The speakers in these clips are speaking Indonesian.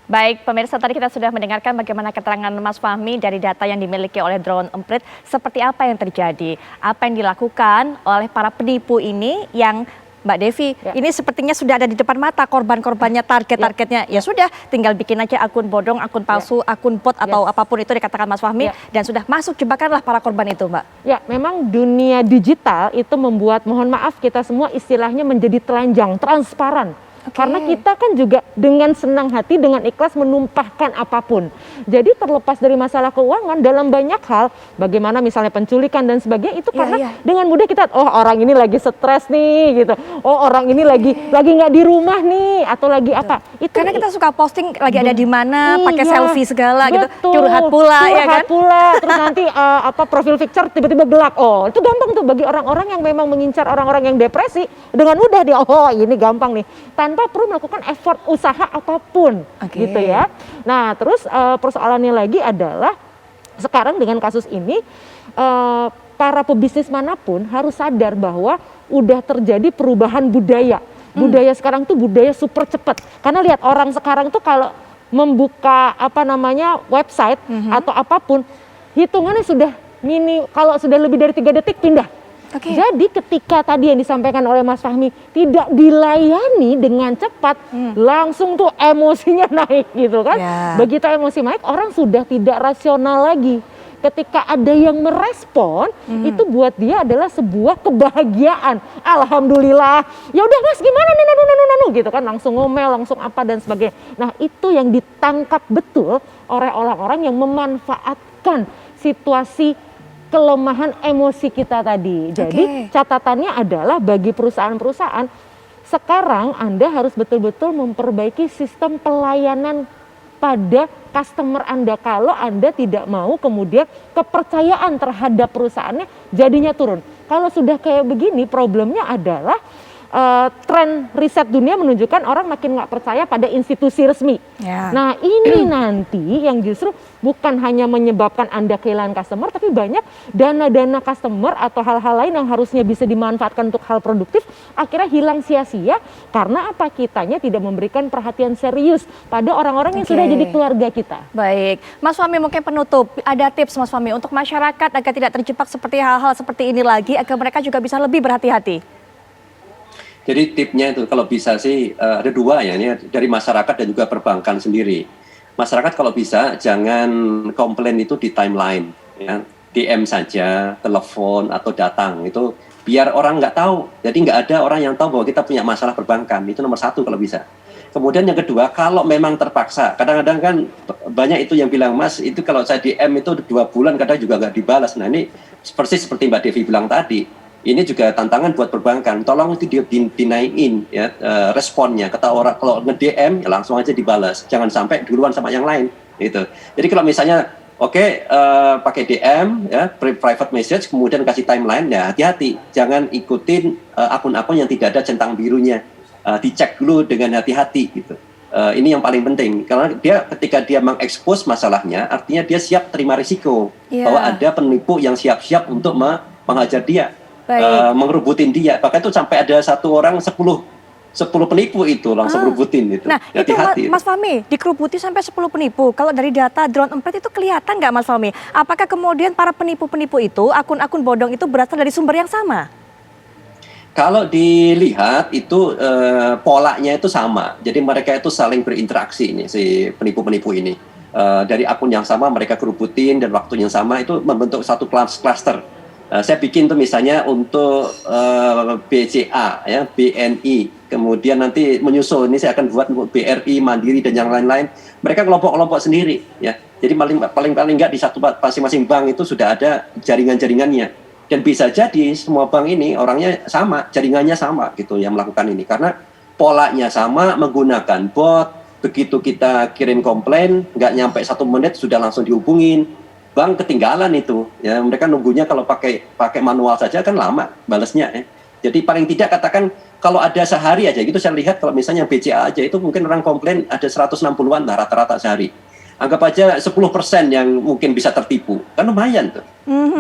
Baik, pemirsa, tadi kita sudah mendengarkan bagaimana keterangan Mas Fahmi dari data yang dimiliki oleh Drone Emprit. Seperti apa yang terjadi, apa yang dilakukan oleh para penipu ini yang Mbak Devi, ini sepertinya sudah ada di depan mata korban-korbannya, target-targetnya. Ya sudah, tinggal bikin aja akun bodong, akun palsu, akun bot atau apapun itu dikatakan Mas Fahmi, dan sudah masuk jebakanlah para korban itu, Mbak. Ya, memang dunia digital itu membuat, mohon maaf, kita semua istilahnya menjadi telanjang, transparan. Karena kita kan juga dengan senang hati, dengan ikhlas menumpahkan apapun. Jadi terlepas dari masalah keuangan dalam banyak hal, bagaimana misalnya penculikan dan sebagainya, itu karena dengan mudah kita, oh orang ini lagi stres nih gitu, oh orang ini lagi nggak di rumah nih, atau lagi apa. Itu karena kita suka posting lagi ada di mana, pakai selfie segala gitu, curhat pula, ya kan? Terus nanti profil picture tiba-tiba gelap. Oh, itu gampang tuh bagi orang-orang yang memang mengincar orang-orang yang depresi, dengan mudah dia, oh ini gampang nih, tanpa perlu melakukan effort usaha apapun, gitu ya. Nah, terus persoalannya lagi adalah sekarang dengan kasus ini para pebisnis manapun harus sadar bahwa udah terjadi perubahan budaya. Budaya sekarang tuh budaya super cepat. Karena lihat orang sekarang tuh kalau membuka website atau apapun, hitungannya sudah kalau sudah lebih dari 3 detik pindah. Jadi ketika tadi yang disampaikan oleh Mas Fahmi tidak dilayani dengan cepat, langsung tuh emosinya naik gitu kan. Begitu emosi naik, orang sudah tidak rasional lagi. Ketika ada yang merespon, itu buat dia adalah sebuah kebahagiaan. Alhamdulillah. Ya udah Mas, gimana nih nanu gitu kan, langsung ngomel, langsung apa dan sebagainya. Nah, itu yang ditangkap betul oleh orang-orang yang memanfaatkan situasi kelemahan emosi kita tadi. Jadi catatannya adalah bagi perusahaan-perusahaan, sekarang Anda harus betul-betul memperbaiki sistem pelayanan pada customer Anda. Kalau Anda tidak mau kemudian kepercayaan terhadap perusahaannya jadinya turun. Kalau sudah kayak begini, problemnya adalah tren riset dunia menunjukkan orang makin nggak percaya pada institusi resmi. Nah, ini nanti yang justru bukan hanya menyebabkan Anda kehilangan customer, tapi banyak dana-dana customer atau hal-hal lain yang harusnya bisa dimanfaatkan untuk hal produktif akhirnya hilang sia-sia karena apa, kitanya tidak memberikan perhatian serius pada orang-orang yang sudah jadi keluarga kita. Baik, Mas Fahmi, mungkin penutup ada tips Mas Fahmi untuk masyarakat agar tidak terjebak seperti hal-hal seperti ini lagi, agar mereka juga bisa lebih berhati-hati. Jadi tipnya itu kalau bisa sih ada 2 ya, ini dari masyarakat dan juga perbankan sendiri. Masyarakat kalau bisa jangan komplain itu di timeline, ya. DM saja, telepon atau datang, itu biar orang nggak tahu. Jadi nggak ada orang yang tahu bahwa kita punya masalah perbankan, itu nomor 1 kalau bisa. Kemudian yang kedua, kalau memang terpaksa, kadang-kadang kan banyak itu yang bilang, Mas itu kalau saya DM itu 2 bulan kadang juga nggak dibalas. Nah ini persis seperti Mbak Devi bilang tadi. Ini juga tantangan buat perbankan. Tolong itu dinaikin ya responnya. Kata orang kalau nge-DM ya langsung aja dibalas. Jangan sampai duluan sama yang lain gitu. Jadi kalau misalnya pakai DM ya private message kemudian kasih timeline, ya hati-hati. Jangan ikutin akun-akun yang tidak ada centang birunya. Dicek dulu dengan hati-hati gitu. Ini yang paling penting karena ketika dia mengekspos masalahnya, artinya dia siap terima risiko bahwa ada penipu yang siap-siap untuk menghajar dia. Mengerubutin dia, bahkan itu sampai ada 1 orang 10 penipu itu langsung ngerubutin itu. Nah, itu Mas Fahmi, dikerubuti sampai 10 penipu. Kalau dari data Drone Emprit itu kelihatan nggak Mas Fahmi? Apakah kemudian para penipu-penipu itu, akun-akun bodong itu berasal dari sumber yang sama? Kalau dilihat itu polanya itu sama. Jadi mereka itu saling berinteraksi ini si penipu-penipu ini. Dari akun yang sama mereka kerubutin dan waktu yang sama itu membentuk satu cluster. Saya bikin tuh misalnya untuk BCA, ya, BNI, kemudian nanti menyusul ini saya akan buat untuk BRI, Mandiri dan yang lain-lain. Mereka kelompok-kelompok sendiri, ya. Jadi paling nggak di satu masing-masing bank itu sudah ada jaringan-jaringannya. Dan bisa jadi semua bank ini orangnya sama, jaringannya sama gitu yang melakukan ini. Karena polanya sama, menggunakan bot. Begitu kita kirim komplain, nggak nyampe 1 menit sudah langsung dihubungin. Bank ketinggalan itu, ya mereka nunggunya kalau pakai manual saja kan lama balasnya, ya. Jadi paling tidak katakan kalau ada sehari aja gitu, saya lihat kalau misalnya BCA aja itu mungkin orang komplain ada 160-an lah rata-rata sehari. Anggap aja 10% yang mungkin bisa tertipu, kan lumayan tuh.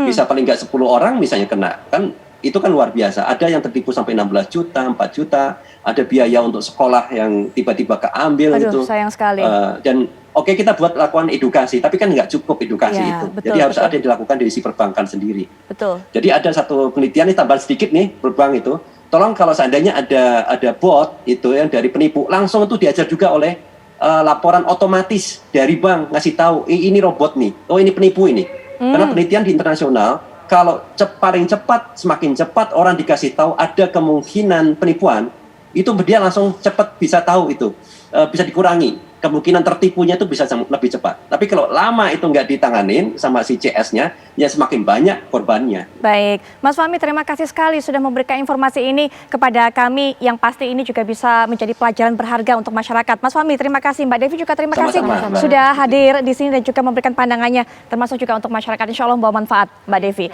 Bisa paling nggak 10 orang misalnya kena, kan itu kan luar biasa. Ada yang tertipu sampai 16 juta, 4 juta, ada biaya untuk sekolah yang tiba-tiba keambil. Aduh, itu. sayang sekali. Dan oke, kita buat lakukan edukasi, tapi kan nggak cukup edukasi Ya, itu. betul, Jadi harus betul. ada yang dilakukan dari si perbankan sendiri. Betul. Jadi ada satu penelitian nih, tambahan sedikit nih, perbank itu. Tolong kalau seandainya ada bot itu yang dari penipu, langsung itu diajar juga oleh laporan otomatis dari bank ngasih tahu ini robot nih, oh ini penipu ini. Karena penelitian di internasional, kalau paling cepat, semakin cepat orang dikasih tahu ada kemungkinan penipuan, itu dia langsung cepat bisa tahu itu, bisa dikurangi. Kemungkinan tertipunya itu bisa lebih cepat. Tapi kalau lama itu nggak ditanganin sama si CS-nya, ya semakin banyak korbannya. Baik, Mas Fahmi terima kasih sekali sudah memberikan informasi ini kepada kami yang pasti ini juga bisa menjadi pelajaran berharga untuk masyarakat. Mas Fahmi terima kasih, Mbak Devi juga terima kasih Sama-sama, Mbak. sudah hadir di sini dan juga memberikan pandangannya termasuk juga untuk masyarakat. Insya Allah membawa manfaat, Mbak Devi.